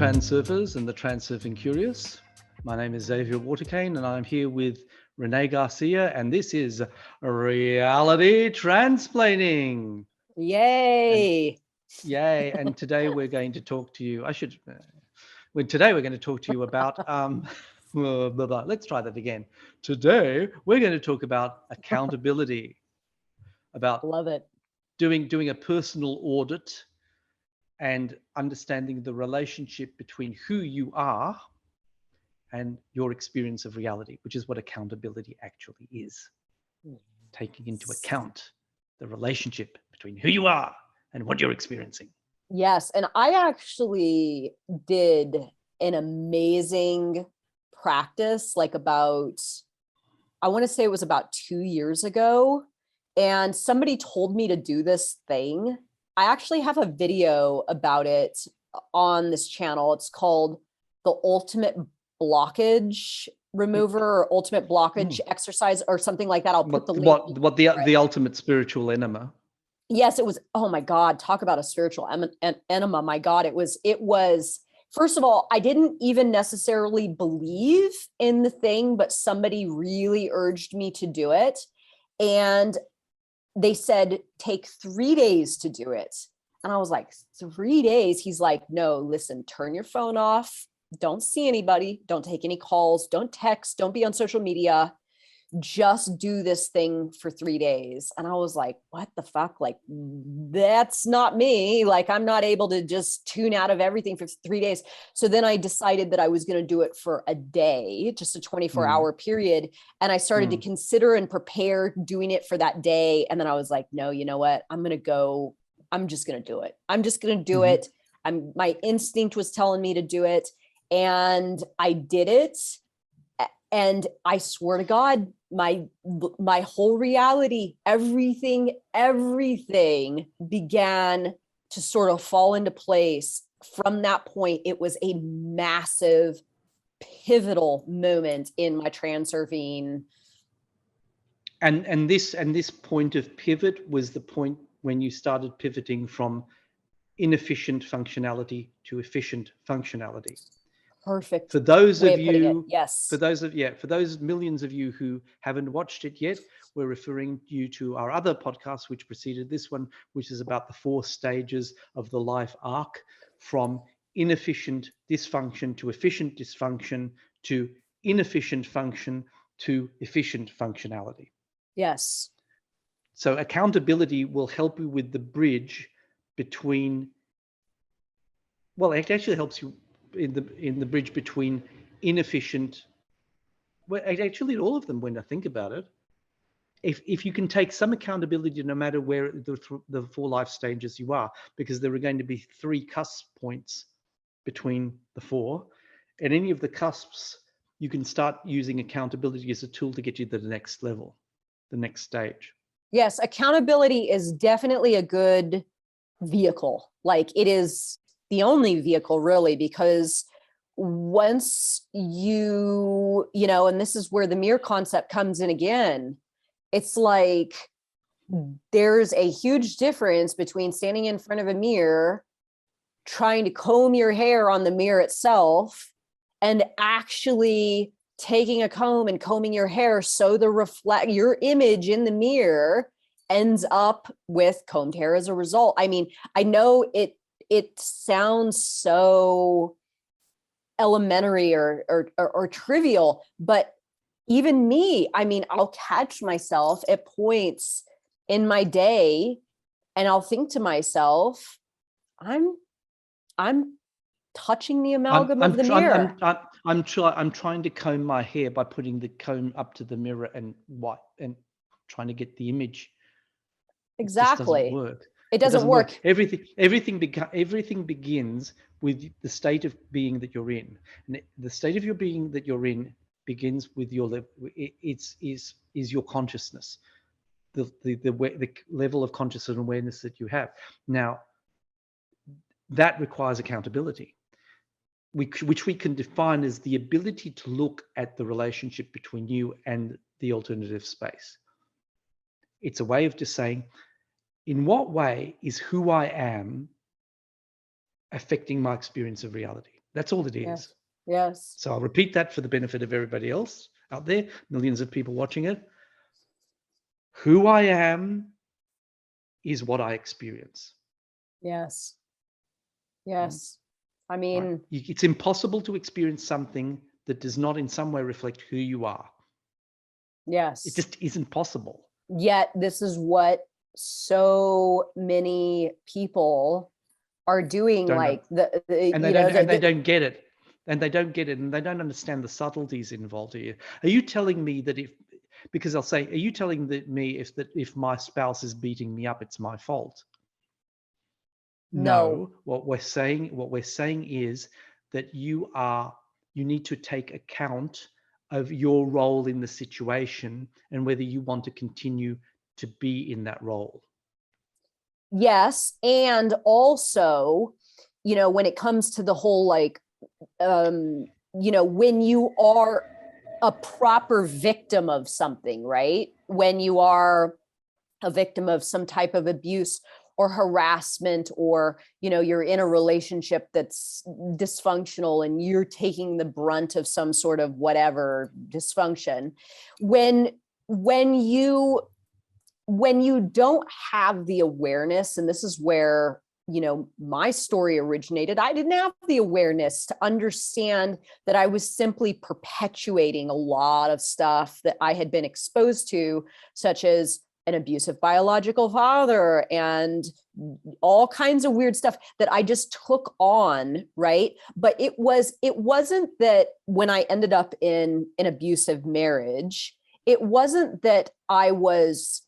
Transurfers and the Transurfing Curious. My name is Xavier Waterkane and I'm here with Renee Garcia, and this is Reality Transplaining. Yay! Yay! And today we're going to talk to you. Today we're going to talk to you about. Let's try that again. Today we're going to talk about accountability, about Love it. doing a personal audit and understanding the relationship between who you are and your experience of reality, which is what accountability actually is. Taking into account the relationship between who you are and what you're experiencing. Yes, and I actually did an amazing practice I want to say it was about 2 years ago, and somebody told me to do this thing. I actually have a video about it on this channel. It's called the Ultimate Blockage Remover or Ultimate Blockage Exercise or something like that. I'll put the link. The ultimate spiritual enema. Yes, it was. Oh my God. Talk about a spiritual enema. My God, it was, first of all, I didn't even necessarily believe in the thing, but somebody really urged me to do it. And they said, take 3 days to do it. And I was like, 3 days? He's like, no, listen, turn your phone off. Don't see anybody. Don't take any calls. Don't text. Don't be on social media. Just do this thing for 3 days. And I was like, what the fuck? Like, that's not me. Like, I'm not able to just tune out of everything for 3 days. So then I decided that I was going to do it for a day, just a 24-hour period. And I started to consider and prepare doing it for that day. And then I was like, no, you know what? I'm just going to do it. I'm just going to do it. My instinct was telling me to do it. And I did it. And I swear to God, my whole reality, everything began to sort of fall into place. From that point, it was a massive, pivotal moment in my transurfing. And this point of pivot was the point when you started pivoting from inefficient functionality to efficient functionality. Perfect. For those of you, yes. For those millions of you who haven't watched it yet, we're referring you to our other podcast, which preceded this one, which is about the 4 stages of the life arc, from inefficient dysfunction to efficient dysfunction to inefficient function to efficient functionality. Yes. So accountability will help you with the bridge between. Well, it actually helps you in the bridge between inefficient, well, actually all of them, when I think about it. If you can take some accountability no matter where the 4 life stages you are, because there are going to be 3 cusp points between the 4, at any of the cusps you can start using accountability as a tool to get you to the next level, the next stage. Yes, accountability is definitely a good vehicle. Like, it is the only vehicle, really, because once you know, and this is where the mirror concept comes in again, it's like there's a huge difference between standing in front of a mirror, trying to comb your hair on the mirror itself, and actually taking a comb and combing your hair so your image in the mirror ends up with combed hair as a result. I mean, I know it sounds so elementary or trivial, but even me, I mean, I'll catch myself at points in my day and I'll think to myself, I'm touching the amalgam of the mirror. I'm trying to comb my hair by putting the comb up to the mirror and trying to get the image. Exactly. It doesn't work. Everything begins with the state of being that you're in, and the state of your being that you're in begins with your level. Is your consciousness, the level of consciousness and awareness that you have. Now, that requires accountability, which we can define as the ability to look at the relationship between you and the alternative space. It's a way of just saying, in what way is who I am affecting my experience of reality? That's all it is. Yes. Yes. So I'll repeat that for the benefit of everybody else out there, millions of people watching it. Who I am is what I experience. Yes. Yes. I mean, Right? It's impossible to experience something that does not in some way reflect who you are. yes. It just isn't possible. Yet this is what so many people are doing. Don't know. Like And they don't get it. And they don't get it, and they don't understand the subtleties involved here. Are you telling me that because I'll say, are you telling me if my spouse is beating me up, it's my fault? No. What we're saying is that you need to take account of your role in the situation and whether you want to continue to be in that role. Yes. And also, when it comes to the whole, like, when you are a proper victim of something, right? When you are a victim of some type of abuse or harassment, or, you're in a relationship that's dysfunctional and you're taking the brunt of some sort of whatever dysfunction, when you don't have the awareness, and this is where, my story originated. I didn't have the awareness to understand that I was simply perpetuating a lot of stuff that I had been exposed to, such as an abusive biological father and all kinds of weird stuff that I just took on, right? But it wasn't that when I ended up in an abusive marriage, it wasn't that I was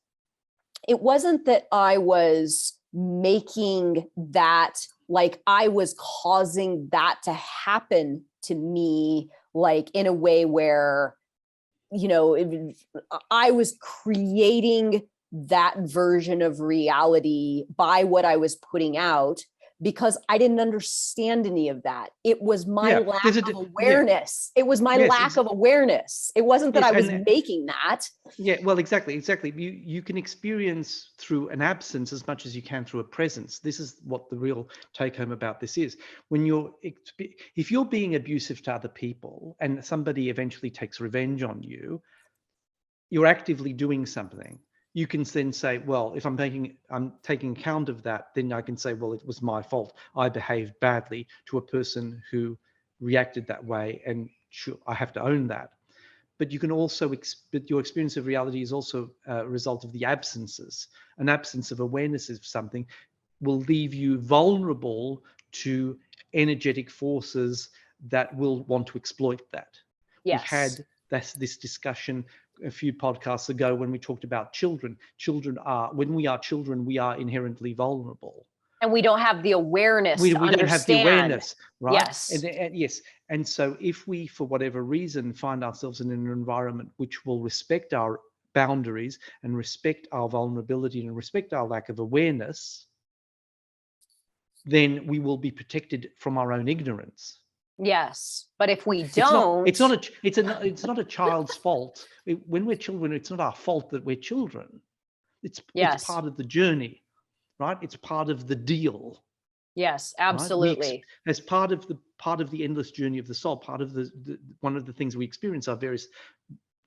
making that, like, I was causing that to happen to me, like, in a way where, I was creating that version of reality by what I was putting out, because I didn't understand any of that. It was my lack of awareness. It was my lack of awareness. It wasn't that I was making that. Yeah, well, exactly. You can experience through an absence as much as you can through a presence. This is what the real take home about this is. If you're being abusive to other people and somebody eventually takes revenge on you, you're actively doing something. You can then say, well, if I'm taking account of that, then I can say, well, it was my fault. I behaved badly to a person who reacted that way, and sure, I have to own that. But you can also, but your experience of reality is also a result of the absences. An absence of awareness of something will leave you vulnerable to energetic forces that will want to exploit that. Yes. We had this discussion a few podcasts ago when we talked about children. When we are children, we are inherently vulnerable. And we don't have the awareness to understand. We don't have the awareness, right? Yes. Yes. And so if we, for whatever reason, find ourselves in an environment which will respect our boundaries and respect our vulnerability and respect our lack of awareness, then we will be protected from our own ignorance. Yes, but if we don't, it's not a child's fault. When we're children, it's not our fault that we're children. It's part of the journey, right? It's part of the deal. Yes, absolutely. Right? As part of the endless journey of the soul, part of one of the things we experience are various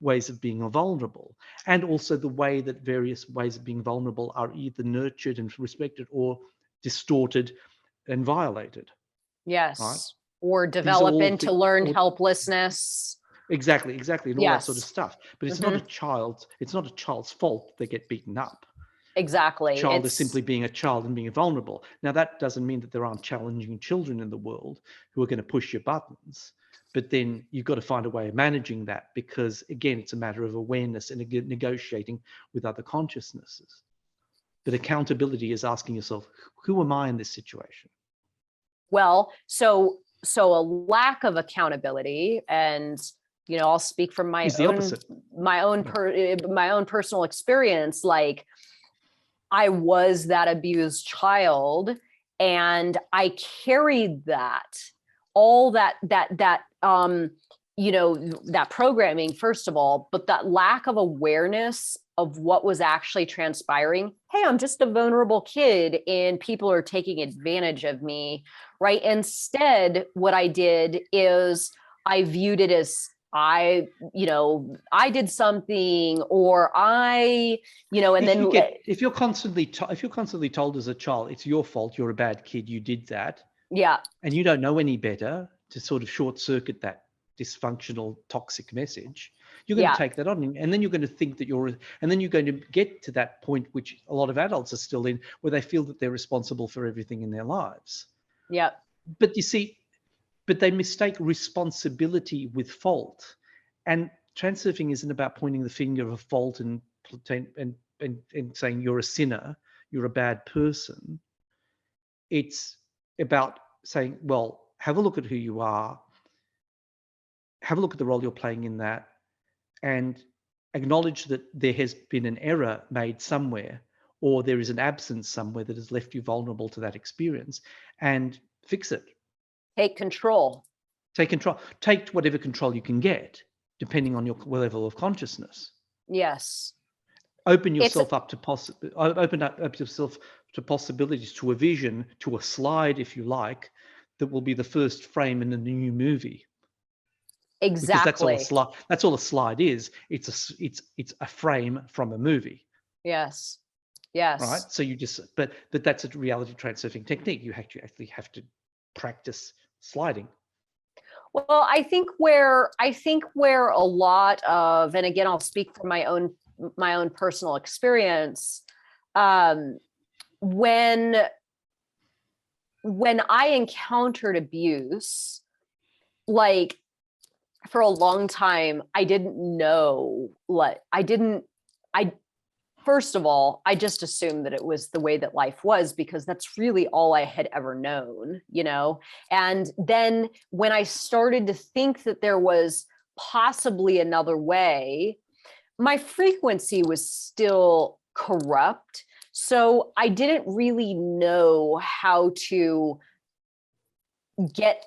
ways of being vulnerable, and also the way that various ways of being vulnerable are either nurtured and respected or distorted and violated. Yes. Right? Or develop into learned helplessness. Exactly, and all that sort of stuff. But it's not a child's fault they get beaten up. Exactly. The child is simply being a child and being vulnerable. Now, that doesn't mean that there aren't challenging children in the world who are going to push your buttons, but then you've got to find a way of managing that, because again, it's a matter of awareness and negotiating with other consciousnesses. But accountability is asking yourself, who am I in this situation? Well, so a lack of accountability, and I'll speak from my own personal experience. Like, I was that abused child, and I carried that, all that that programming, first of all, but that lack of awareness of what was actually transpiring. Hey, I'm just a vulnerable kid and people are taking advantage of me, right? Instead, what I did is I viewed it as I did something, or if you're constantly told as a child, it's your fault, you're a bad kid, you did that, yeah, and you don't know any better to sort of short circuit that dysfunctional, toxic message, you're going to take that on, and then you're going to think that and then you're going to get to that point, which a lot of adults are still in, where they feel that they're responsible for everything in their lives. yeah. But you see, they mistake responsibility with fault, and transurfing isn't about pointing the finger of fault and saying you're a sinner, you're a bad person. It's about saying, well, have a look at who you are, have a look at the role you're playing in that, and acknowledge that there has been an error made somewhere, or there is an absence somewhere that has left you vulnerable to that experience, and fix it. Take control. Take control. Take whatever control you can get, depending on your level of consciousness. Yes. Open yourself up to possibilities, to a vision, to a slide, if you like, that will be the first frame in a new movie. Exactly. Because that's all a slide is. It's a frame from a movie. Yes. Yes. Right. So but that's a reality transurfing technique. You actually have to practice sliding. Well, I think where a lot of, and again, I'll speak from my own personal experience, when I encountered abuse, like for a long time, I didn't know first of all, I just assumed that it was the way that life was, because that's really all I had ever known, And then when I started to think that there was possibly another way, my frequency was still corrupt. So I didn't really know how to get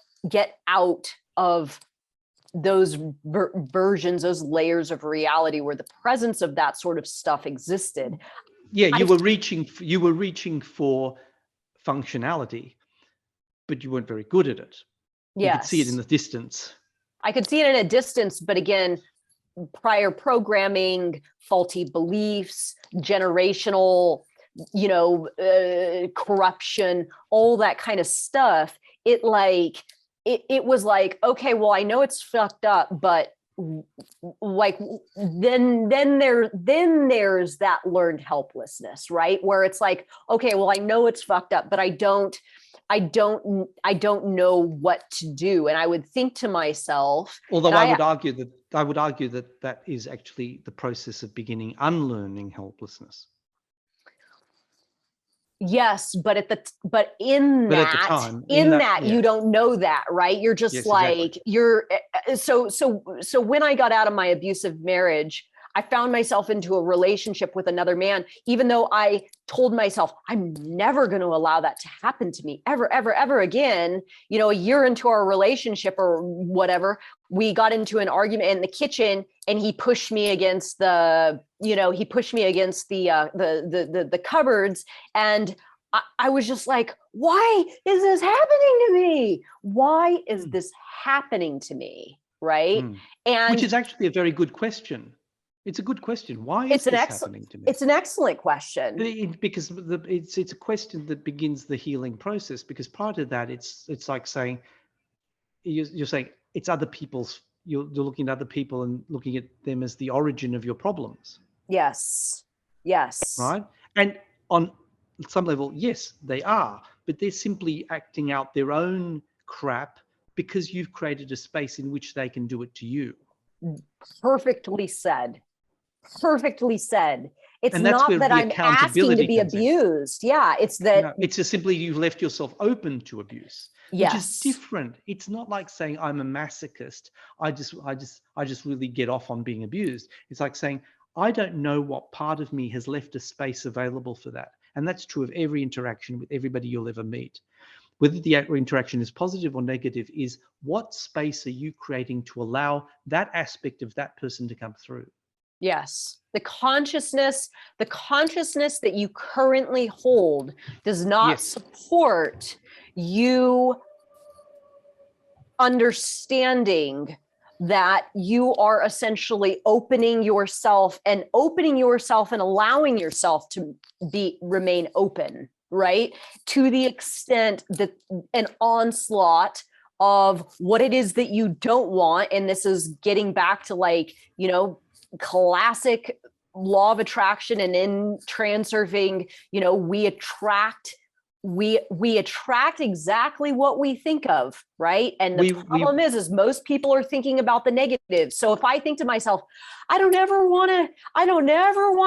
out of those versions, those layers of reality where the presence of that sort of stuff existed. Yeah, you were reaching for functionality, but you weren't very good at it. Yes. You could see it in the distance. I could see it in a distance, but again, prior programming, faulty beliefs, generational, corruption, all that kind of stuff. It was like, okay, well, I know it's fucked up, but like then there's that learned helplessness, right? Where it's like, okay, well, I know it's fucked up, but I don't know what to do. And I would think to myself, although I would argue that is actually the process of beginning unlearning helplessness. Yes, but at the time you don't know that, right? You're just exactly. You're so when I got out of my abusive marriage, I found myself into a relationship with another man, even though I told myself I'm never going to allow that to happen to me ever again. A year into our relationship or whatever, we got into an argument in the kitchen, and he pushed me against the cupboards, and I was just like, why is this happening to me? Why is this happening to me? Right? And which is actually a very good question. It's a good question. Why is this happening to me? It's an excellent question. Because it's a question that begins the healing process. Because prior to that, it's like saying, you're saying it's other people's. You're looking at other people and looking at them as the origin of your problems. Yes. Yes. Right. And on some level, yes, they are, but they're simply acting out their own crap because you've created a space in which they can do it to you. Perfectly said. Perfectly said. It's not that I'm asking to be abused. Yeah, it's that. No, it's just simply you've left yourself open to abuse, which is different. It's not like saying I'm a masochist. I just really get off on being abused. It's like saying I don't know what part of me has left a space available for that, and that's true of every interaction with everybody you'll ever meet. whether the interaction is positive or negative, is what space are you creating to allow that aspect of that person to come through? Yes. The consciousness that you currently hold does not Yes. support you understanding that you are essentially opening yourself and allowing yourself to remain open, right? To the extent that an onslaught of what it is that you don't want, and this is getting back to, like, you know, classic law of attraction, and in transurfing, you know, we attract exactly what we think of, right? And the problem is most people are thinking about the negative. So if I think to myself, I don't ever want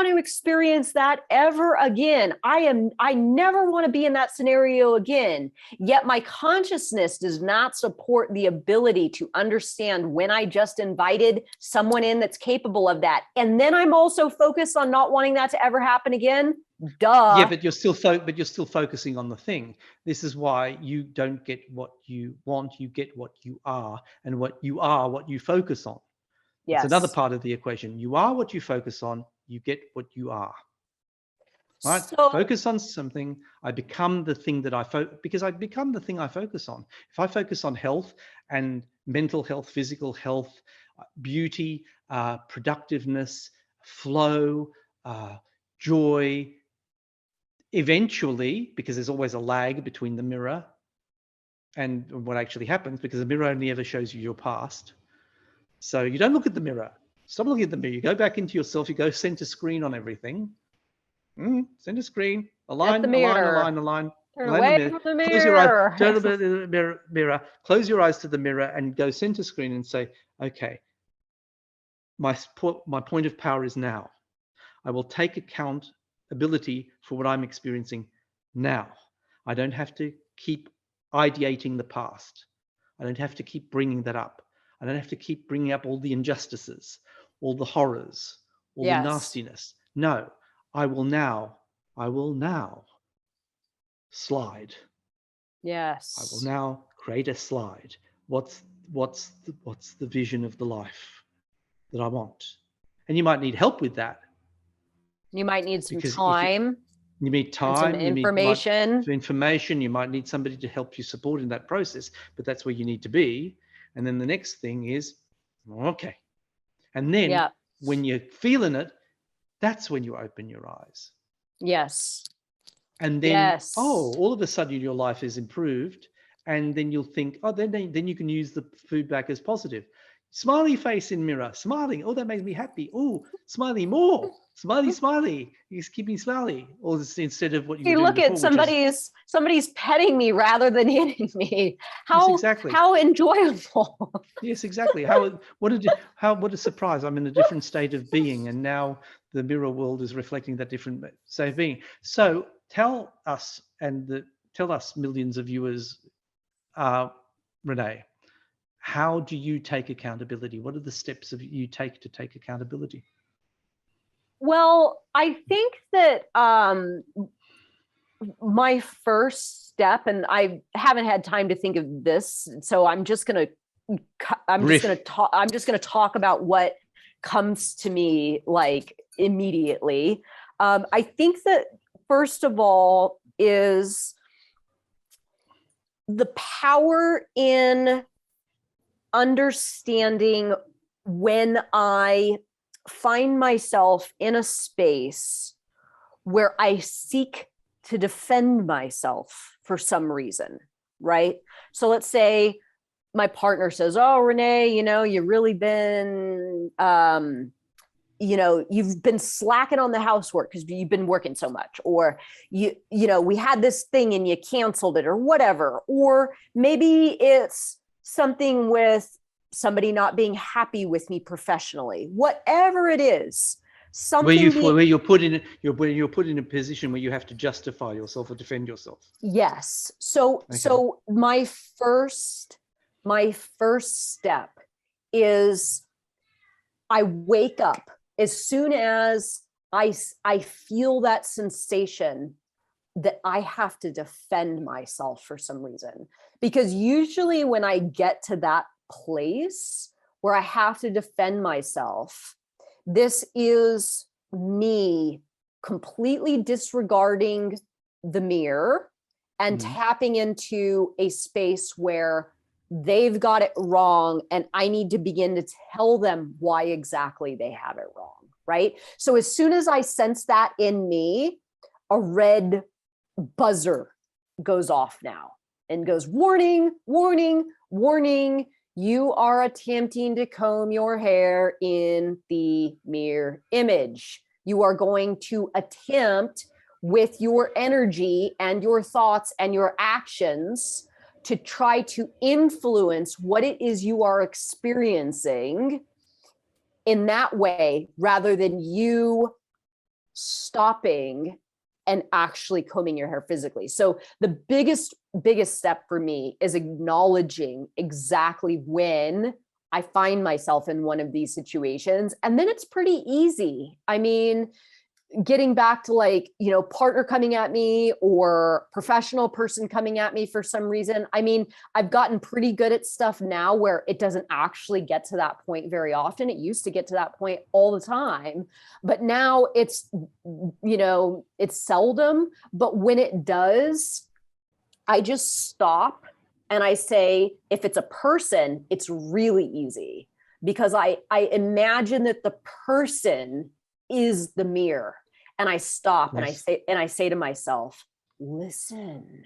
to experience that ever again. I never want to be in that scenario again. Yet my consciousness does not support the ability to understand when I just invited someone in that's capable of that. And then I'm also focused on not wanting that to ever happen again. Duh. Yeah, but you're still focusing on the thing. This is why you don't get what you want. You get what you are, and what you are, what you focus on. Yes. It's another part of the equation. You are what you focus on. You get what you are. Right? So, focus on something. I become the thing that because I become the thing I focus on. If I focus on health and mental health, physical health, beauty, productiveness, flow, joy, eventually, because there's always a lag between the mirror and what actually happens, because the mirror only ever shows you your past. So you don't look at the mirror. Stop looking at the mirror. You go back into yourself. You go center screen on everything. Center screen. Align. Turn away from the mirror. Close your eyes. Turn the mirror. Close your eyes to the mirror and go center screen and say, okay, my point of power is now. I will take accountability for what I'm experiencing now. I don't have to keep ideating the past. I don't have to keep bringing that up. I don't have to keep bringing up all the injustices, all the horrors, all the nastiness. No, I will now slide. Yes. I will now create a slide. What's the vision of the life that I want? And you might need help with that. You might need some time. You need time, some information. You might need somebody to help you support in that process, but that's where you need to be. And then the next thing is, okay. And then when you're feeling it, that's when you open your eyes. Yes. And then, all of a sudden your life is improved. And then you'll think, then you can use the feedback as positive. Smiley face in mirror, smiling. Oh, that makes me happy. Oh, smiley more. Smiley. He's keeping smiley. Or instead of what you were doing look before, at somebody's petting me rather than hitting me. Yes, exactly. How enjoyable. Yes, exactly. What a surprise. I'm in a different state of being, and now the mirror world is reflecting that different state of being. So tell us millions of viewers, Renee, how do you take accountability? What are the steps you take to take accountability? Well, I think that my first step, and I haven't had time to think of this, so I'm just going to talk about what comes to me like immediately. I think that first of all is the power in understanding when I find myself in a space where I seek to defend myself for some reason, right? So let's say my partner says, oh, Renee, you've really been, you've been slacking on the housework because you've been working so much, or we had this thing and you canceled it, or whatever. Or maybe it's something with somebody not being happy with me professionally, whatever it is. Where you're put in a position where you have to justify yourself or defend yourself. Yes. So my first step is I wake up as soon as I feel that sensation that I have to defend myself for some reason. Because usually when I get to that place where I have to defend myself, this is me completely disregarding the mirror and tapping into a space where they've got it wrong and I need to begin to tell them why exactly they have it wrong, right? So as soon as I sense that in me, a red buzzer goes off now and goes, warning, warning, warning. You are attempting to comb your hair in the mirror image. You are going to attempt with your energy and your thoughts and your actions to try to influence what it is you are experiencing in that way, rather than you stopping and actually combing your hair physically. So the biggest step for me is acknowledging exactly when I find myself in one of these situations. And then it's pretty easy. I mean, getting back to like, you know, partner coming at me or professional person coming at me for some reason. I mean, I've gotten pretty good at stuff now where it doesn't actually get to that point very often. It used to get to that point all the time, but now it's, you know, it's seldom. But when it does, I just stop and I say, if it's a person, it's really easy, because I imagine that the person is the mirror. And I stop and I say to myself, listen,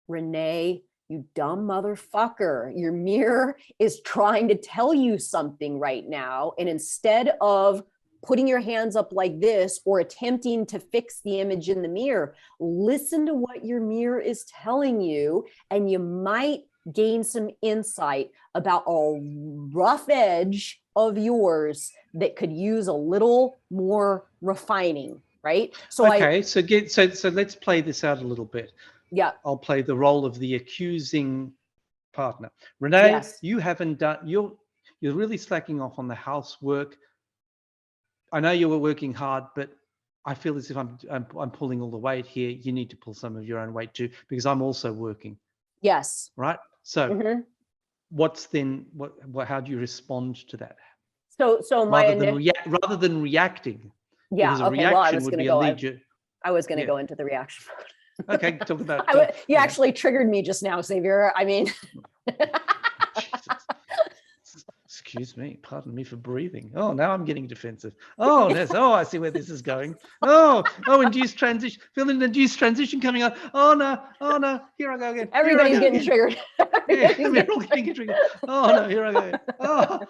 Renee, you dumb motherfucker, your mirror is trying to tell you something right now. And instead of putting your hands up like this or attempting to fix the image in the mirror, listen to what your mirror is telling you. And you might gain some insight about a rough edge of yours that could use a little more refining, right? So so let's play this out a little bit. Yeah. I'll play the role of the accusing partner. Renee, yes. you haven't done, you're really slacking off on the housework. I know you were working hard, but I feel as if I'm pulling all the weight here. You need to pull some of your own weight too, because I'm also working. Yes. Right. So what's then, how do you respond to that? So rather than reacting. Yeah. Because a Okay. Well, I was would going be to go. I was going to go into the reaction. Okay. Talk about. You actually triggered me just now, Xavier. I mean. Excuse me. Pardon me for breathing. Oh, now I'm getting defensive. Oh, I see where this is going. Induced transition. Feel an induced transition coming on. Oh no. Here I go again. Everybody's getting triggered. We're all getting triggered. Oh no, here I go. I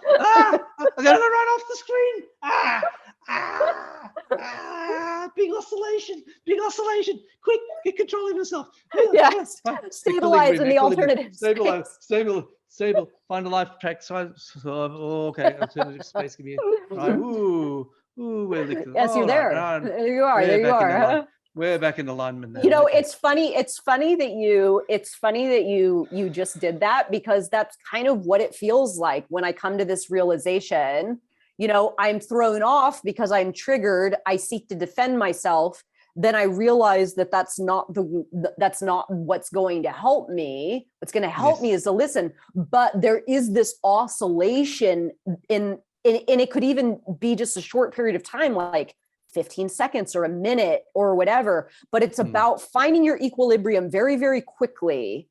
gotta go right off the screen. Big oscillation. Quick, get control of yourself. Yes. Stabilize in the alternative. Stable. Find a life track. Okay. Alternative space can be. Right. Ooh. We're lifted. Yes, you're there. Right. There you are. We're back in alignment now. You know, okay. It's funny that you just did that, because that's kind of what it feels like when I come to this realization. You know, I'm thrown off because I'm triggered. I seek to defend myself. Then I realize that that's not what's going to help me. What's going to help me is to listen. But there is this oscillation and it could even be just a short period of time, like 15 seconds or a minute or whatever. But it's about finding your equilibrium very, very quickly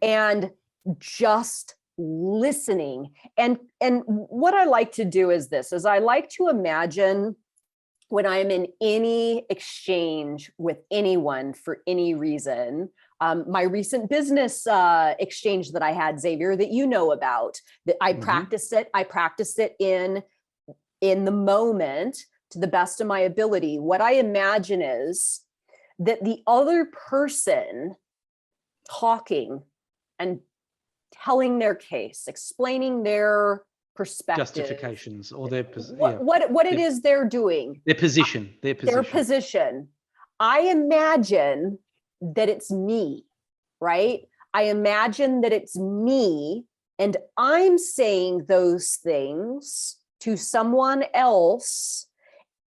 and just listening. And what I like to do is I like to imagine when I'm in any exchange with anyone for any reason, my recent business exchange that I had, Xavier, that you know about, that I practiced it in the moment to the best of my ability. What I imagine is that the other person talking and telling their case, explaining their perspective, justifications, or their what it is they're doing, their position. I imagine that it's me, right? I imagine that it's me and I'm saying those things to someone else,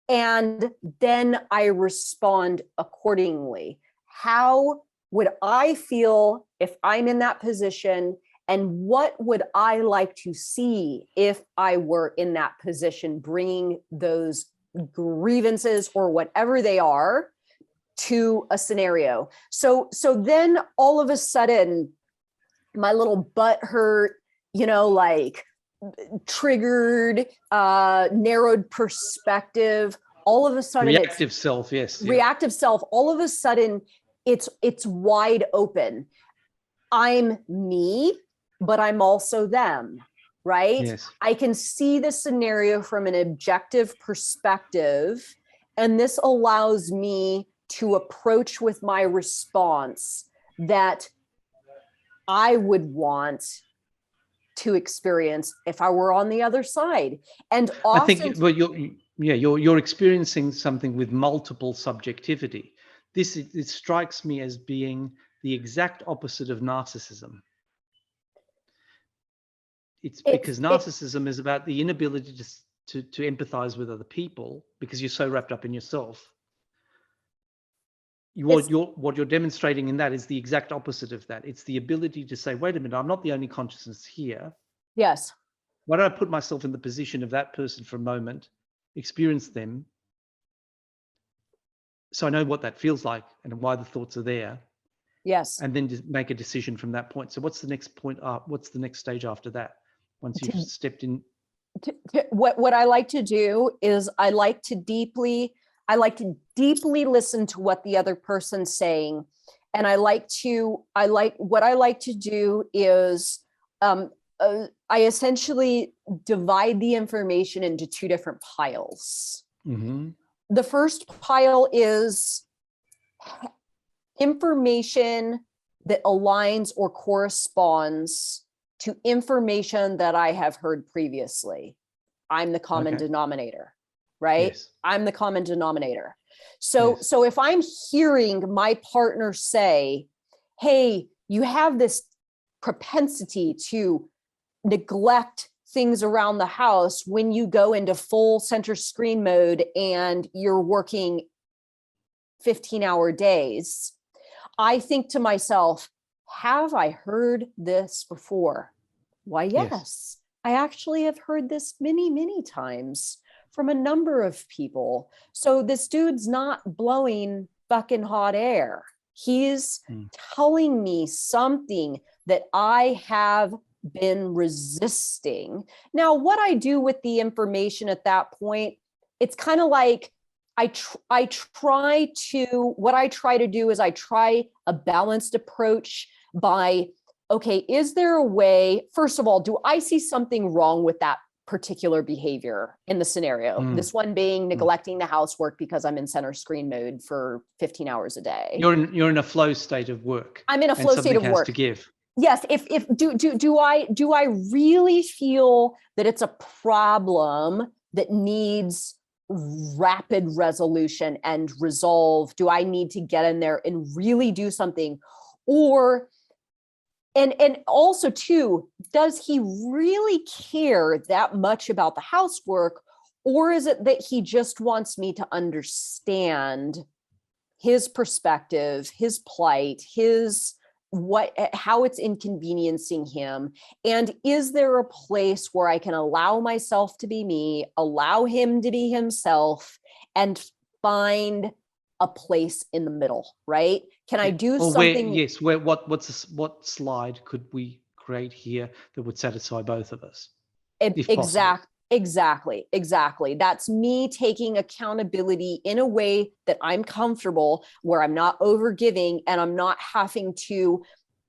and then I respond accordingly. how would I feel if I'm in that position? And what would I like to see if I were in that position, bringing those grievances or whatever they are to a scenario? So then all of a sudden, my little butt hurt, like triggered, narrowed perspective, all of a sudden Reactive self, yes. reactive self, all of a sudden it's wide open. I'm me, but I'm also them, right? Yes. I can see the scenario from an objective perspective, and this allows me to approach with my response that I would want to experience if I were on the other side. And often, I think, well, you're experiencing something with multiple subjectivity. It strikes me as being the exact opposite of narcissism. It's because narcissism is about the inability to empathize with other people because you're so wrapped up in yourself. What you're demonstrating in that is the exact opposite of that. It's the ability to say, wait a minute, I'm not the only consciousness here. yes. Why don't I put myself in the position of that person for a moment, experience them, so I know what that feels like and why the thoughts are there. Yes. And then just make a decision from that point. So what's the next point up? What's the next stage after that? Once you've stepped in. What I like to do is I like to deeply listen to what the other person's saying. And what I like to do is I essentially divide the information into two different piles. Mm-hmm. The first pile is information that aligns or corresponds to information that I have heard previously. I'm the common denominator, right? Yes. I'm the common denominator. So if I'm hearing my partner say, hey, you have this propensity to neglect things around the house when you go into full center screen mode and you're working 15-hour days, I think to myself, have I heard this before? Why, yes. I actually have heard this many, many times from a number of people. So this dude's not blowing fucking hot air. He's telling me something that I have been resisting. Now, what I do with the information at that point, it's kind of like I try to do is I try a balanced approach by, okay, is there a way, first of all, do I see something wrong with that particular behavior in the scenario? This one being neglecting the housework because I'm in center screen mode for 15 hours a day. You're in a flow state of work. I'm in a flow state of work. To give. Yes. Do I really feel that it's a problem that needs rapid resolution and resolve? Do I need to get in there and really do something? Or and also too, does he really care that much about the housework, or is it that he just wants me to understand his perspective, his plight, how it's inconveniencing him? And is there a place where I can allow myself to be me, allow him to be himself, and find a place in the middle, right? Can I do something? What slide could we create here that would satisfy both of us? Exactly. That's me taking accountability in a way that I'm comfortable, where I'm not overgiving and I'm not having to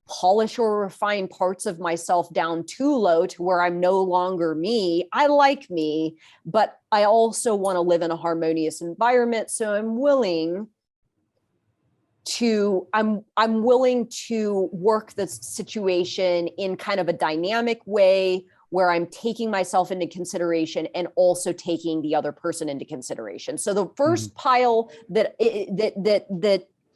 polish or refine parts of myself down too low to where I'm no longer me. I like me, but I also want to live in a harmonious environment. So I'm willing to work the situation in kind of a dynamic way where I'm taking myself into consideration and also taking the other person into consideration. So the first pile that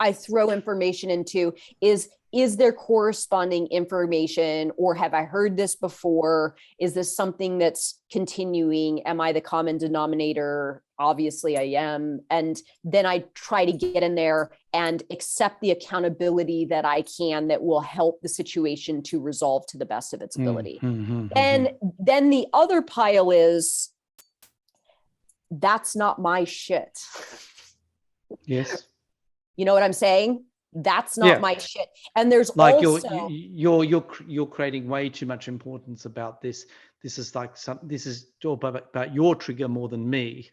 I throw information into is there corresponding information, or have I heard this before? Is this something that's continuing? Am I the common denominator? obviously I am. And then I try to get in there and accept the accountability that I can that will help the situation to resolve to the best of its ability. And then the other pile is, that's not my shit. Yes. You know what I'm saying? That's not my shit. And there's like also you're creating way too much importance about this. This is like this is about your trigger more than me.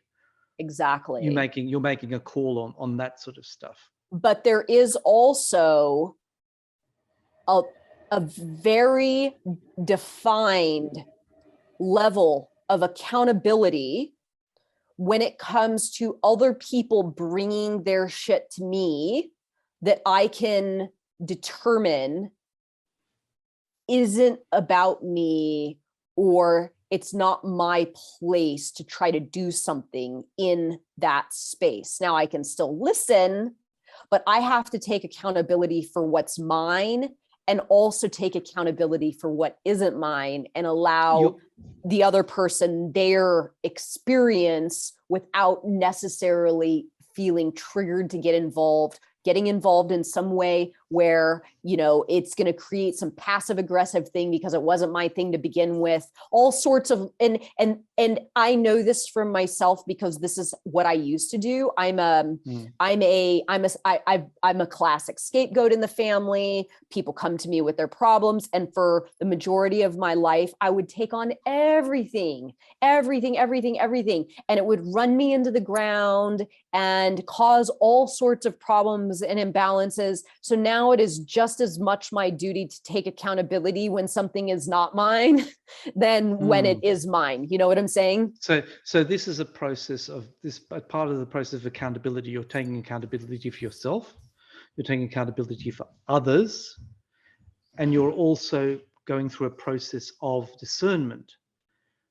Exactly. You're making a call on that sort of stuff. But there is also a very defined level of accountability when it comes to other people bringing their shit to me that I can determine isn't about me, or it's not my place to try to do something in that space. Now I can still listen, but I have to take accountability for what's mine and also take accountability for what isn't mine and allow the other person their experience without necessarily feeling triggered to getting involved in some way where, you know, it's going to create some passive aggressive thing because it wasn't my thing to begin with. All sorts of, and I know this from myself because this is what I used to do. I'm a classic scapegoat in the family. People come to me with their problems. And for the majority of my life, I would take on everything. And it would run me into the ground and cause all sorts of problems and imbalances. So now it is just as much my duty to take accountability when something is not mine than when it is mine. You know what I'm saying? So this is a process of this, part of the process of accountability. You're taking accountability for yourself, you're taking accountability for others, and you're also going through a process of discernment.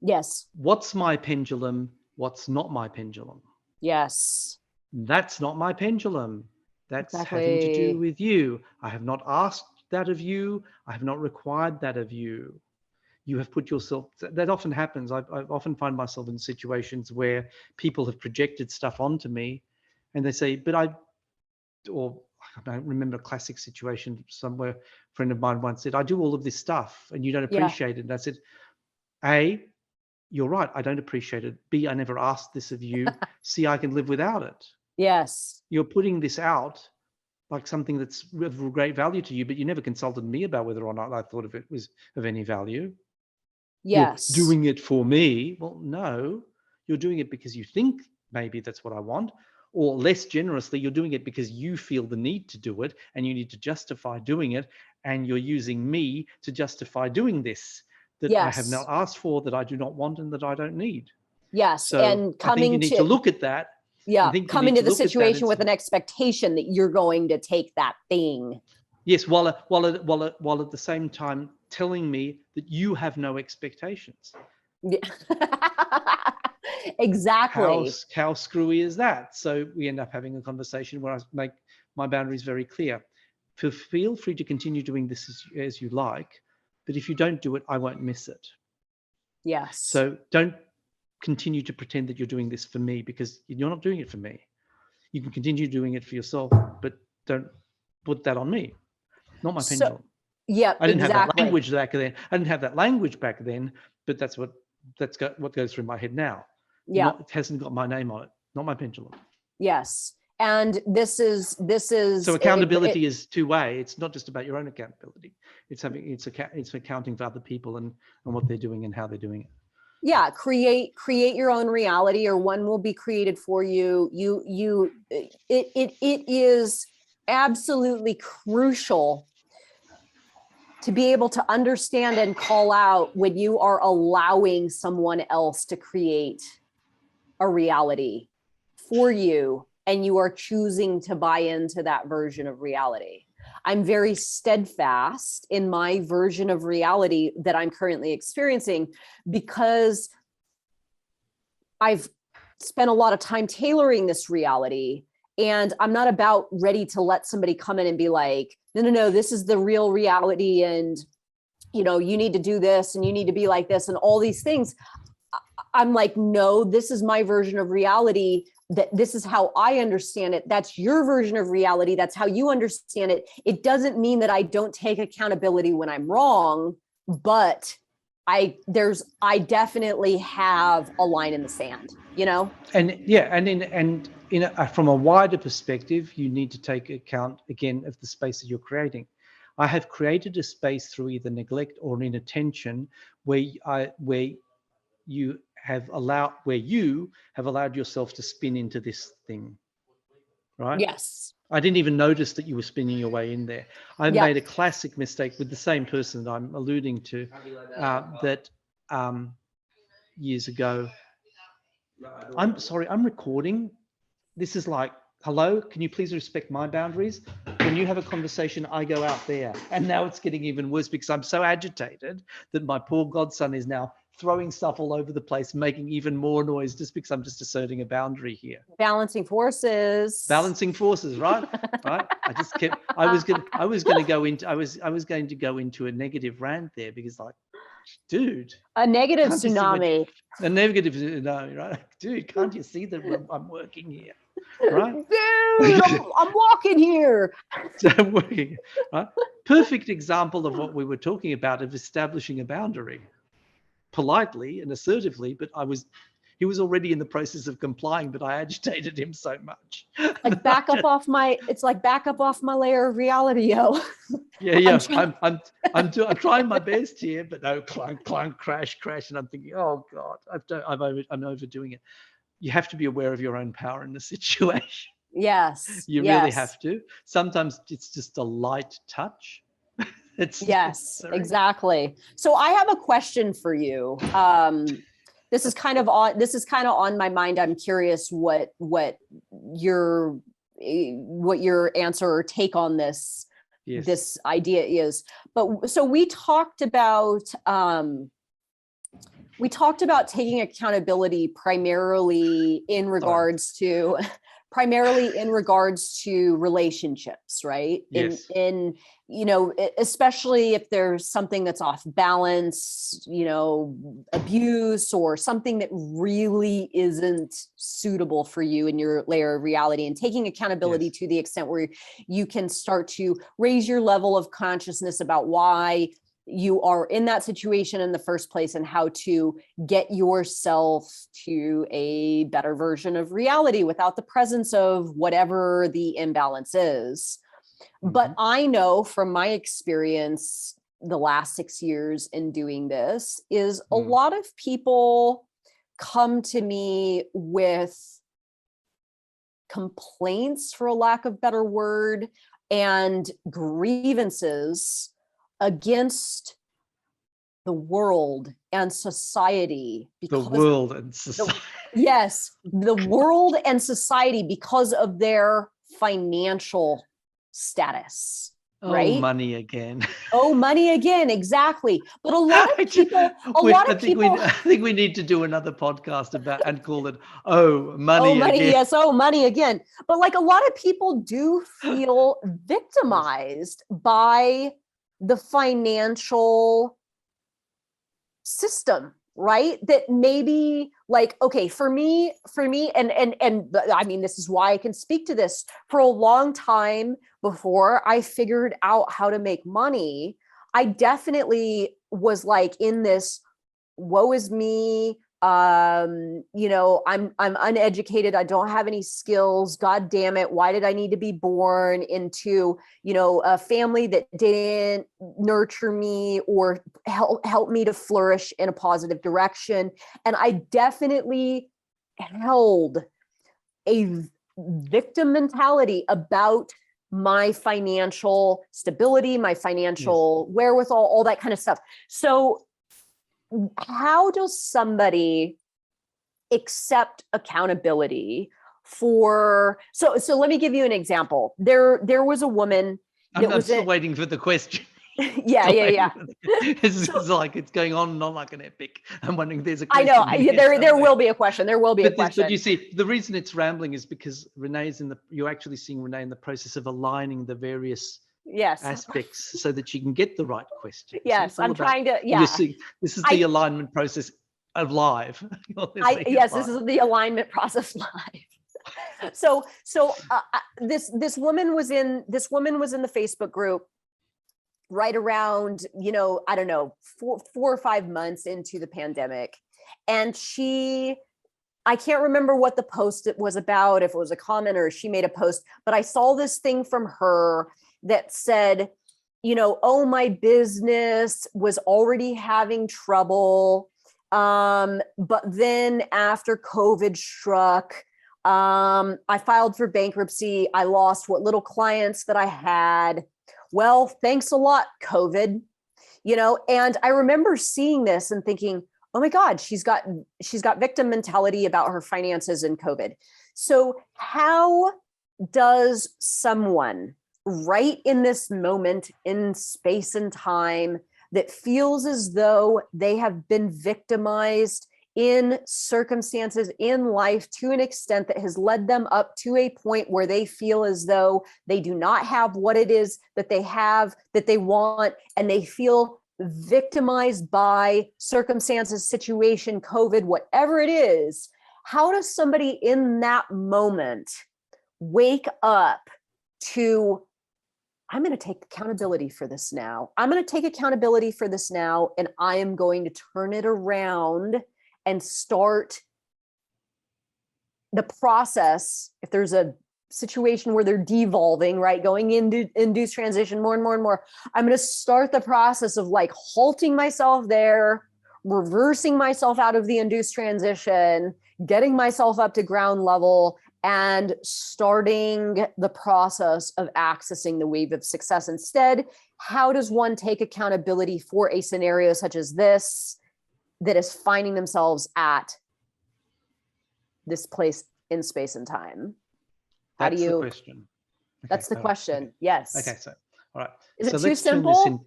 Yes. What's my pendulum? What's not my pendulum? Yes. That's not my pendulum. That's having to do with you. I have not asked that of you. I have not required that of you. You have put yourself, that often happens. I often find myself in situations where people have projected stuff onto me and they say, but I remember a classic situation somewhere, a friend of mine once said, I do all of this stuff and you don't appreciate it. And I said, A, you're right, I don't appreciate it. B, I never asked this of you. C, I can live without it. Yes. You're putting this out like something that's of great value to you, but you never consulted me about whether or not I thought of it was of any value. Yes. You're doing it for me. Well, no, you're doing it because you think maybe that's what I want, or less generously, you're doing it because you feel the need to do it and you need to justify doing it. And you're using me to justify doing this that I have now asked for, that I do not want and that I don't need. Yes. So and I think you need to look at that. Yeah, coming to the situation with an expectation that you're going to take that thing. Yes, while at the same time telling me that you have no expectations. Yeah. Exactly. How screwy is that? So we end up having a conversation where I make my boundaries very clear. Feel free to continue doing this as you like, but if you don't do it, I won't miss it. Yes. So don't continue to pretend that you're doing this for me, because you're not doing it for me. You can continue doing it for yourself, but don't put that on me. Not my pendulum. Yeah, I didn't have that language back then. I didn't have that language back then, but that's what goes through my head now. Yeah. It hasn't got my name on it. Not my pendulum. Yes. And this is so accountability is two-way. It's not just about your own accountability. It's accounting for other people and what they're doing and how they're doing it. Yeah, create your own reality, or one will be created for you. It is absolutely crucial to be able to understand and call out when you are allowing someone else to create a reality for you and you are choosing to buy into that version of reality. I'm very steadfast in my version of reality that I'm currently experiencing because I've spent a lot of time tailoring this reality, and I'm not about ready to let somebody come in and be like, no, this is the real reality. And, you know, you need to do this and you need to be like this and all these things. I'm like, no, this is my version of reality. That this is how I understand it. That's your version of reality. That's how you understand it. It doesn't mean that I don't take accountability when I'm wrong, but I definitely have a line in the sand, you know? And yeah, from a wider perspective, you need to take account again of the space that you're creating. I have created a space through either neglect or inattention where you have allowed yourself to spin into this thing, right? Yes. I didn't even notice that you were spinning your way in there. I made a classic mistake with the same person that I'm alluding to, years ago. I'm sorry, I'm recording. This is like, hello, can you please respect my boundaries? When you have a conversation, I go out there. And now it's getting even worse because I'm so agitated that my poor godson is now throwing stuff all over the place, making even more noise just because I'm just asserting a boundary here. Balancing forces, right? Right. I was going to go into a negative rant there because, like, dude, a negative tsunami. A negative tsunami, right? Dude, can't you see that I'm working here? Right? Dude, I'm walking here. So I'm working, right? Perfect example of what we were talking about, of establishing a boundary politely and assertively, but he was already in the process of complying, but I agitated him so much. Like back up off my layer of reality, yo. Yeah. I'm trying my best here, but no, clunk, clunk, crash, and I'm thinking, oh God, I'm overdoing it. You have to be aware of your own power in the situation. Yes. You really have to. Sometimes it's just a light touch. Yes, exactly. So I have a question for you. This is kind of on my mind. I'm curious what your answer or take on this this idea is. But so we talked about taking accountability primarily in regards to relationships, right? Yes. In especially if there's something that's off balance, abuse or something that really isn't suitable for you in your layer of reality, and taking accountability to the extent where you can start to raise your level of consciousness about why you are in that situation in the first place and how to get yourself to a better version of reality without the presence of whatever the imbalance is. But I know from my experience, the last 6 years in doing this, is a lot of people come to me with complaints, for a lack of a better word, and grievances against the world and society. The world and society. The world and society because of their financial status. Right? Money again. Money again, exactly. But a lot of people, I think we need to do another podcast about and call it money again. Yes, money again. But like a lot of people do feel victimized by the financial system, right? That maybe like, okay, for me, and I mean, this is why I can speak to this. For a long time before I figured out how to make money, I definitely was like in this woe is me. I'm uneducated. I don't have any skills. God damn it. Why did I need to be born into, a family that didn't nurture me or help me to flourish in a positive direction? And I definitely held a victim mentality about my financial stability, my financial wherewithal, all that kind of stuff. So how does somebody accept accountability for, so let me give you an example. There was a woman that I'm still waiting for the question. Yeah. It's like it's going on and on like an epic. I'm wondering if there's a question. I know there will be a question. But you see, the reason it's rambling is because you're actually seeing Renee in the process of aligning the various aspects so that you can get the right question. Yes, I'm trying to. Yeah. You see, this is the alignment process live. Yes, this is the alignment process live. So this woman was in the Facebook group right around, I don't know, 4 or 5 months into the pandemic. And I can't remember what the post it was about, if it was a comment or she made a post, but I saw this thing from her that said, oh, my business was already having trouble. But then after COVID struck, I filed for bankruptcy. I lost what little clients that I had. Well, thanks a lot, COVID. And I remember seeing this and thinking, oh my God, she's got victim mentality about her finances in COVID. So how does someone right in this moment in space and time that feels as though they have been victimized in circumstances in life to an extent that has led them up to a point where they feel as though they do not have what it is that they have, that they want, and they feel victimized by circumstances, situation, COVID, whatever it is, how does somebody in that moment wake up to, I'm going to take accountability for this now. I'm going to take accountability for this now, and I am going to turn it around and start the process. If there's a situation where they're devolving, right, going into induced transition more and more and more, I'm going to start the process of like halting myself there, reversing myself out of the induced transition, getting myself up to ground level, and starting the process of accessing the wave of success. Instead, how does one take accountability for a scenario such as this that is finding themselves this place in space and time? How That's do you? The question. Okay, that's the question. Okay. Yes. Okay. So, all right. Is so it too simple?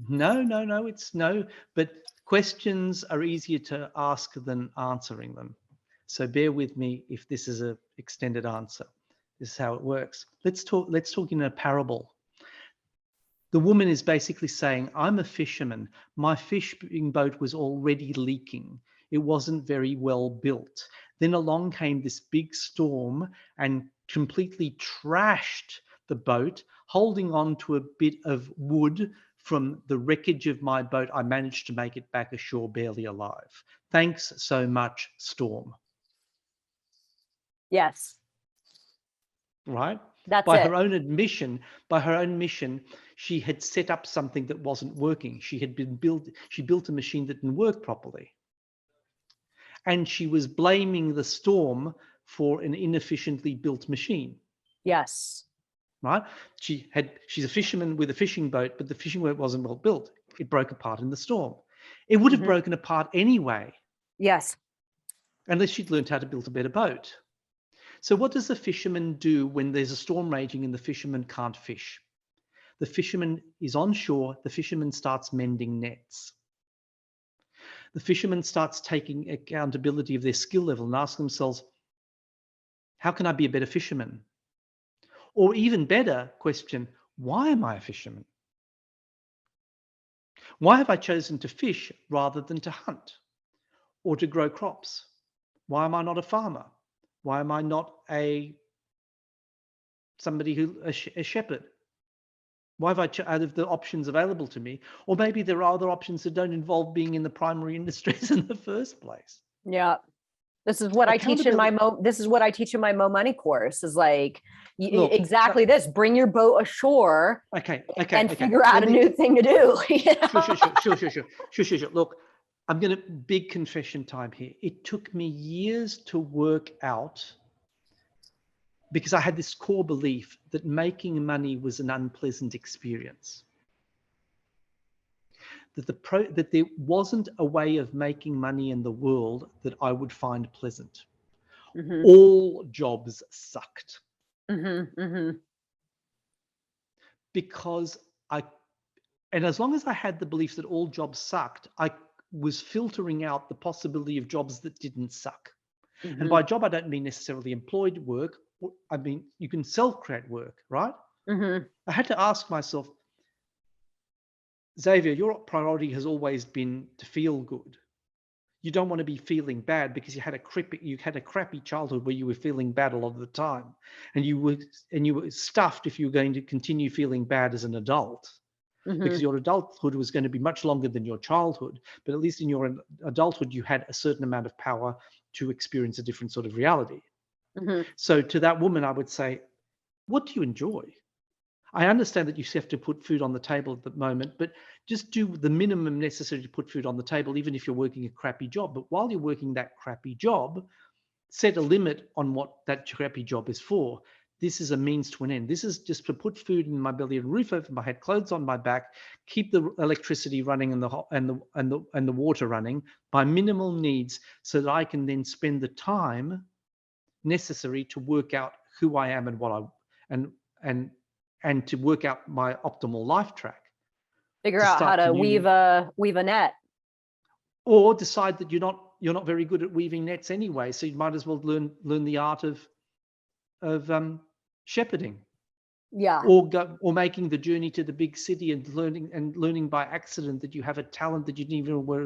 No. It's no. But questions are easier to ask than answering them. So bear with me if this is an extended answer. This is how it works. Let's talk in a parable. The woman is basically saying, I'm a fisherman. My fishing boat was already leaking. It wasn't very well built. Then along came this big storm and completely trashed the boat. Holding on to a bit of wood from the wreckage of my boat, I managed to make it back ashore barely alive. Thanks so much, storm. Yes. Right? That's by it. her own admission, she had set up something that wasn't working. She built a machine that didn't work properly. And she was blaming the storm for an inefficiently built machine. Yes. Right? She's a fisherman with a fishing boat, but the fishing boat wasn't well built. It broke apart in the storm. It would have broken apart anyway. Yes. Unless she'd learned how to build a better boat. So what does the fisherman do when there's a storm raging and the fisherman can't fish? The fisherman is on shore. The fisherman starts mending nets. The fisherman starts taking accountability of their skill level and asks themselves, how can I be a better fisherman? Or even better question, why am I a fisherman? Why have I chosen to fish rather than to hunt or to grow crops? Why am I not a farmer? Why am I not a shepherd? Why have I out of the options available to me? Or maybe there are other options that don't involve being in the primary industries in the first place. Yeah. This is what I teach in my Mo Money course is like, exactly this, bring your boat ashore and figure out a new thing to do. Sure. Look, I'm going to big confession time here. It took me years to work out, because I had this core belief that making money was an unpleasant experience. That there wasn't a way of making money in the world that I would find pleasant. All jobs sucked. Because and as long as I had the belief that all jobs sucked, I was filtering out the possibility of jobs that didn't suck. And by job, I don't mean necessarily employed work. I mean, you can self-create work, right? I had to ask myself, Xavier, your priority has always been to feel good. You don't want to be feeling bad because you had a crappy childhood where you were feeling bad a lot of the time, and you were stuffed if you were going to continue feeling bad as an adult, because your adulthood was going to be much longer than your childhood. But at least in your adulthood, you had a certain amount of power to experience a different sort of reality. So to that woman, I would say, what do you enjoy? I understand that you have to put food on the table at the moment, but just do the minimum necessary to put food on the table, even if you're working a crappy job. But while you're working that crappy job, set a limit on what that crappy job is for. This is a means to an end. This is just to put food in my belly and roof over my head, clothes on my back, keep the electricity running and the water running by minimal needs, so that I can then spend the time necessary to work out who I am and what I and to work out my optimal life track. Figure out how to weave a net. Or decide that you're not very good at weaving nets anyway, so you might as well learn the art of shepherding. Yeah. Or making the journey to the big city and learning by accident that you have a talent that you didn't even were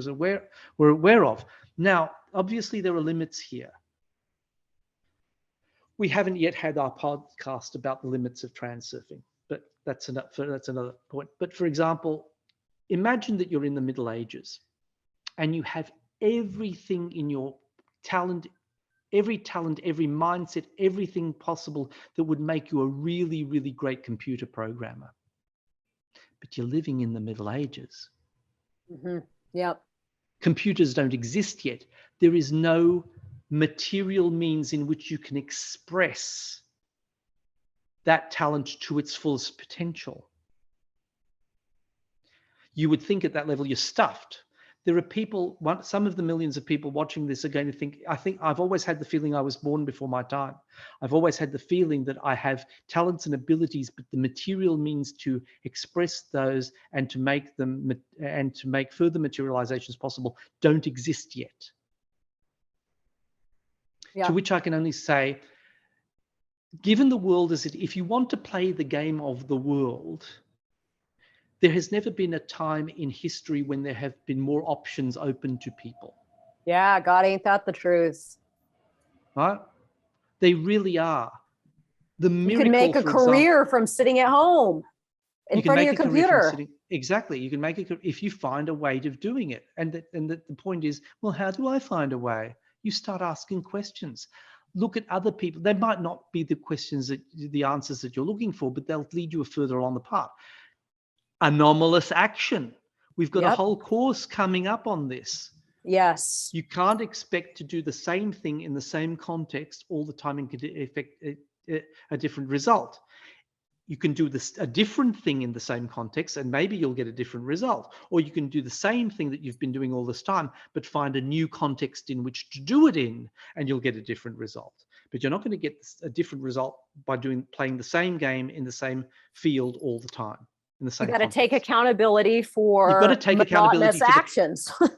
aware of. Now, obviously there are limits here. We haven't yet had our podcast about the limits of transurfing, but that's another point. But for example, imagine that you're in the Middle Ages and you have everything in your talent, every mindset, everything possible that would make you a really, really great computer programmer. But you're living in the Middle Ages. Yep. Computers don't exist yet. There is no material means in which you can express that talent to its fullest potential. You would think at that level you're stuffed. There are people, some of the millions of people watching this are going to think, I've always had the feeling I was born before my time. I've always had the feeling that I have talents and abilities, but the material means to express those and to make further materializations possible don't exist yet. Yeah. To which I can only say, given the world as it, if you want to play the game of the world, there has never been a time in history when there have been more options open to people. Yeah, God, ain't that the truth? Right? They really are. The miracle, you can make a career from sitting at home in front of your computer. Exactly. You can make it if you find a way of doing it. And the point is, well, how do I find a way? You start asking questions. Look at other people. They might not be the answers that you're looking for, but they'll lead you further along the path. Anomalous action. We've got a whole course coming up on this. Yes. You can't expect to do the same thing in the same context all the time and expect a different result. You can do a different thing in the same context and maybe you'll get a different result. Or you can do the same thing that you've been doing all this time, but find a new context in which to do it in and you'll get a different result. But you're not going to get a different result by playing the same game in the same field all the time. You got to take accountability for You've got to take accountability for actions. For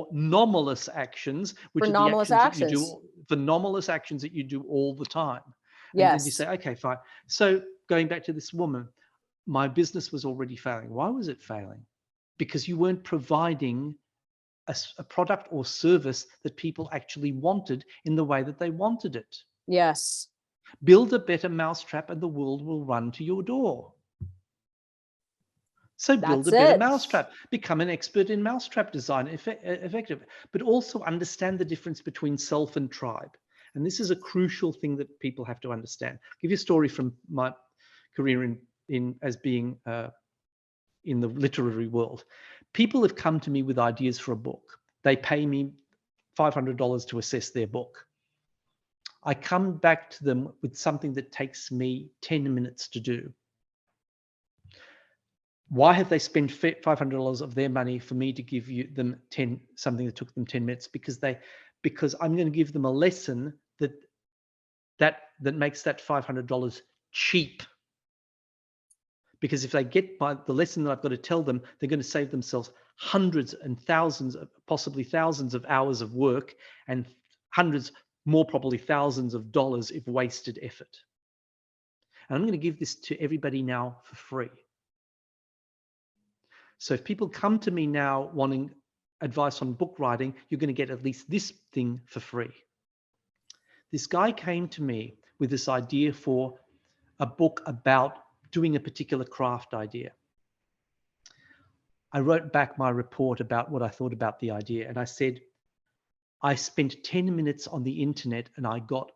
anomalous actions, which are the actions that you do, for anomalous actions that you do all the time. And then you say, okay, fine. So going back to this woman, my business was already failing. Why was it failing? Because you weren't providing a product or service that people actually wanted in the way that they wanted it. Yes. Build a better mousetrap and the world will run to your door. So build a better mousetrap, become an expert in mousetrap design, effective, but also understand the difference between self and tribe. And this is a crucial thing that people have to understand. I'll give you a story from my career as being in the literary world. People have come to me with ideas for a book. They pay me $500 to assess their book. I come back to them with something that takes me 10 minutes to do. Why have they spent $500 of their money for me to give them something that took them 10 minutes? Because I'm going to give them a lesson that makes that $500 cheap. Because if they get the lesson that I've got to tell them, they're going to save themselves hundreds and thousands, possibly thousands of hours of work and hundreds, more probably thousands of dollars of wasted effort. And I'm going to give this to everybody now for free. So if people come to me now wanting advice on book writing, you're going to get at least this thing for free. This guy came to me with this idea for a book about doing a particular craft idea. I wrote back my report about what I thought about the idea, and I said, I spent 10 minutes on the internet and I got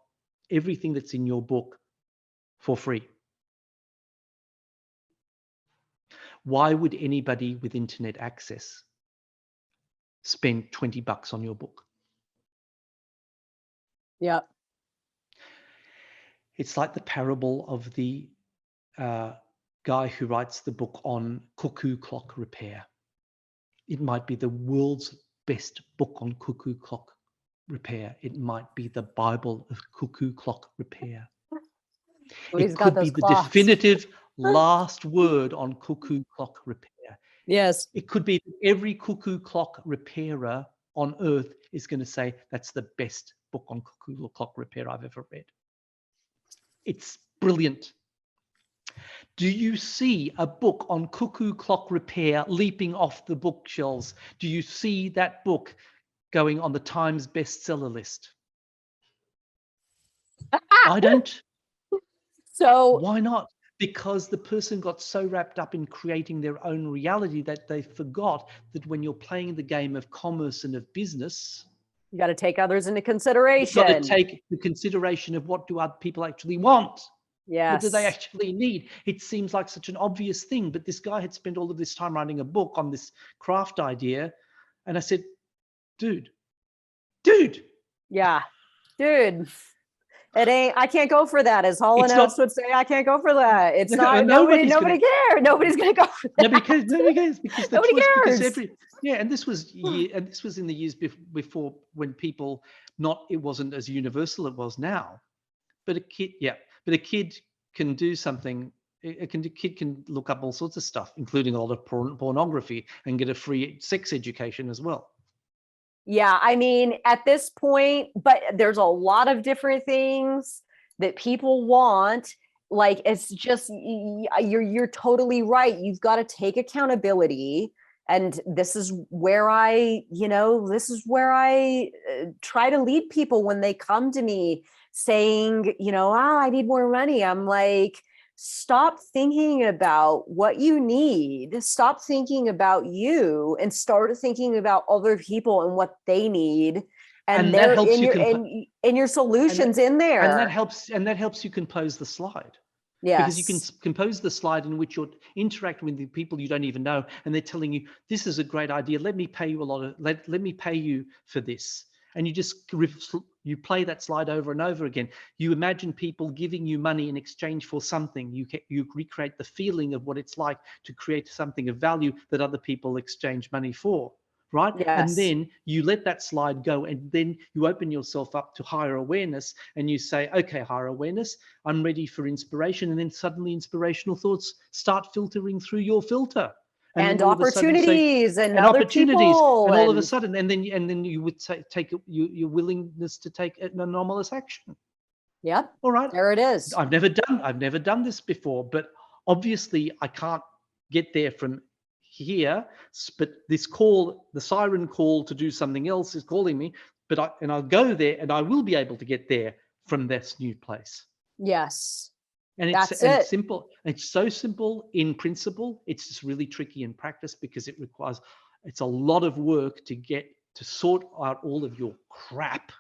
everything that's in your book for free. Why would anybody with internet access spend $20 on your book? Yeah. It's like the parable of the guy who writes the book on cuckoo clock repair. It might be the world's best book on cuckoo clock repair. It might be the Bible of cuckoo clock repair. It could be the definitive last word on cuckoo clock repair. Yes. It could be that every cuckoo clock repairer on earth is going to say, that's the best book on cuckoo clock repair I've ever read. It's brilliant. Do you see a book on cuckoo clock repair leaping off the bookshelves? Do you see that book going on the Times bestseller list? I don't. So why not? Because the person got so wrapped up in creating their own reality that they forgot that when you're playing the game of commerce and of business, you got to take others into consideration. you've got to take the consideration of what do other people actually want? Yes. What do they actually need? It seems like such an obvious thing, but this guy had spent all of this time writing a book on this craft idea. And I said, dude. Yeah, dude. It ain't, I can't go for that. As Hall & Oates would say, I can't go for that. It's not, nobody cares. Nobody's going to go for that. Nobody cares because the nobody choice, cares. because and this was in the years before when people, it wasn't as universal it was now. But a kid can do something. A kid can look up all sorts of stuff, including a lot of pornography, and get a free sex education as well. Yeah, I mean, at this point, but there's a lot of different things that people want. Like, it's just, you're totally right. You've got to take accountability. And this is where I try to lead people when they come to me saying, I need more money. I'm like, stop thinking about what you need. Stop thinking about you and start thinking about other people and what they need. And they're in your solutions in there. And that helps you compose the slide. Yes. Because you can compose the slide in which you're interacting with the people you don't even know, and they're telling you, this is a great idea. Let me pay you let me pay you for this. And you play that slide over and over again. You imagine people giving you money in exchange for something. You recreate the feeling of what it's like to create something of value that other people exchange money for, right? Yes. And then you let that slide go, and then you open yourself up to higher awareness, and you say, okay, higher awareness, I'm ready for inspiration. And then suddenly inspirational thoughts start filtering through your filter. And opportunities and other opportunities, people, and all of a sudden, and then you would take your willingness to take an anomalous action. Yep. All right. There it is. I've never done this before, but obviously I can't get there from here. But this call, the siren call to do something else, is calling me. But I'll go there, and I will be able to get there from this new place. Yes. And it's simple. It's so simple in principle. It's just really tricky in practice because it's a lot of work to sort out all of your crap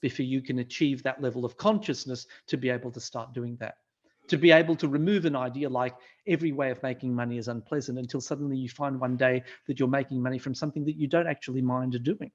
before you can achieve that level of consciousness to be able to start doing that. To be able to remove an idea like every way of making money is unpleasant, until suddenly you find one day that you're making money from something that you don't actually mind doing.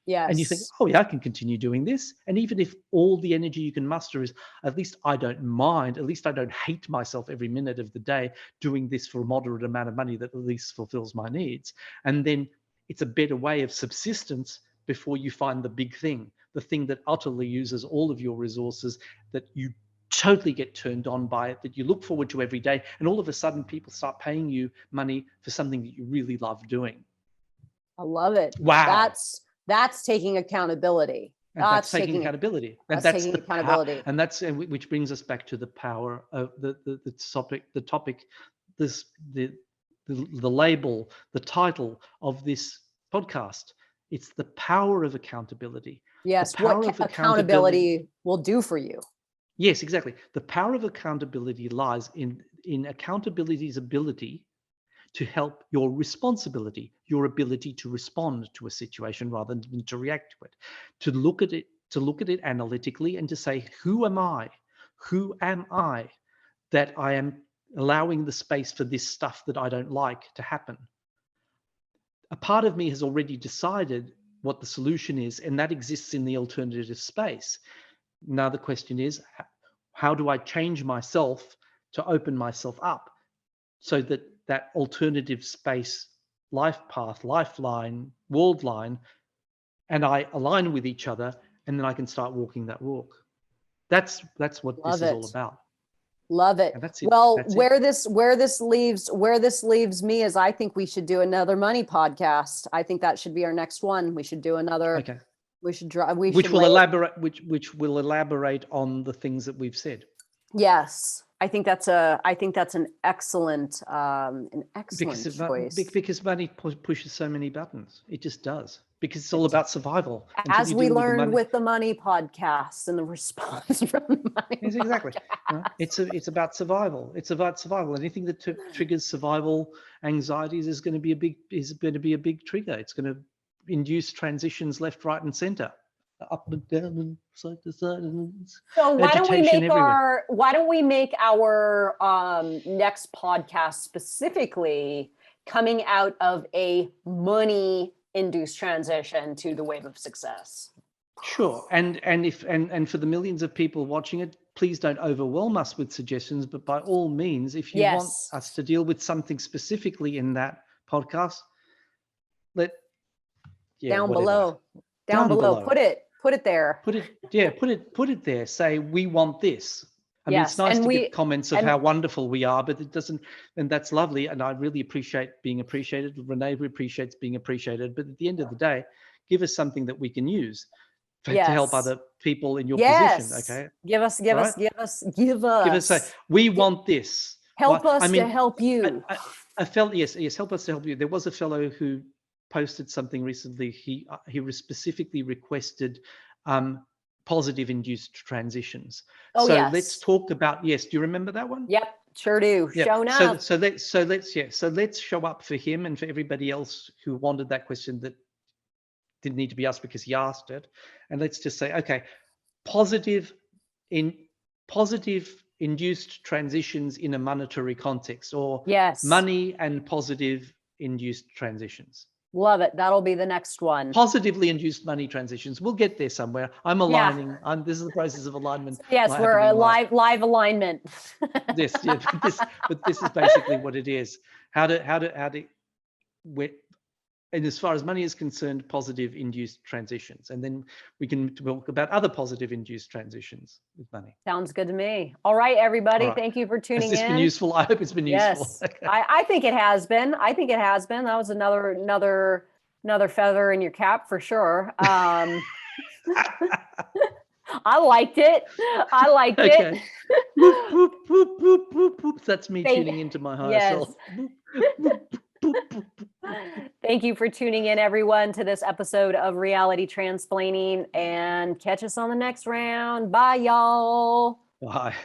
Yes. And you think, oh yeah, I can continue doing this. And even if all the energy you can muster is, at least I don't mind, at least I don't hate myself every minute of the day doing this for a moderate amount of money that at least fulfills my needs. And then it's a better way of subsistence before you find the big thing, the thing that utterly uses all of your resources, that you totally get turned on by it, that you look forward to every day. And all of a sudden people start paying you money for something that you really love doing. I love it. Wow. That's taking accountability. That's taking accountability. That's taking accountability. And that's which brings us back to the power of the topic, the label, the title of this podcast. It's the power of accountability. Yes. The power What of accountability will do for you. Yes, exactly. The power of accountability lies in accountability's ability to help your responsibility, your ability to respond to a situation rather than to react to it, to look at it analytically and to say, who am I? Who am I that I am allowing the space for this stuff that I don't like to happen? A part of me has already decided what the solution is, and that exists in the alternative space. Now the question is, how do I change myself to open myself up so that that alternative space, life path, lifeline, world line, and I align with each other, and then I can start walking that walk. That's what Love this is it. all about. Love it. And that's it. Well, That's where it. this leaves me is I think we should do another money podcast. I think that should be our next one. We should do another. Okay. Which will elaborate on the things that we've said. Yes. I think that's an excellent choice. Because money pushes so many buttons. It just does. Because it's all about survival. As we learned with the money podcast and the response from the money. Yes, exactly. Podcast. It's about survival. It's about survival. Anything that triggers survival anxieties is going to be a big trigger. It's going to induce transitions left, right, and center, up and down and side to side. So why don't we make our next podcast specifically coming out of a money-induced transition to the wave of success? Sure. And for the millions of people watching it, please don't overwhelm us with suggestions, but by all means, if you want us to deal with something specifically in that podcast, down below. Put it there. Put it there. Say, we want this. I mean, it's nice to get comments of how wonderful we are, but it doesn't, and that's lovely. And I really appreciate being appreciated. Renee appreciates being appreciated. But at the end of the day, give us something that we can use to help other people in your position. Okay. Give us. Say, we want this. Help us to help you. I felt, yes, help us to help you. There was a fellow who posted something recently. He specifically requested positive induced transitions. Let's talk about, do you remember that one? Yep, sure do. Yeah. Shown up. So let's show up for him and for everybody else who wanted that question that didn't need to be asked because he asked it. And let's just say, okay, positive induced transitions in a monetary context, or money and positive induced transitions. Love it. That'll be the next one. Positively induced money transitions. We'll get there somewhere. I'm aligning. This is the process of alignment. Yes, we're a live alignment. This is basically what it is. And as far as money is concerned, positive induced transitions. And then we can talk about other positive induced transitions with money. Sounds good to me. All right, everybody. All right. Thank you for tuning in. Has this been useful? I hope it's been useful. Okay. I think it has been. That was another feather in your cap for sure. I liked it. Okay. Whoop, whoop, whoop, whoop, whoop. That's me tuning into my higher self. Thank you for tuning in, everyone, to this episode of Reality Transplaining, and catch us on the next round. Bye, y'all. Bye.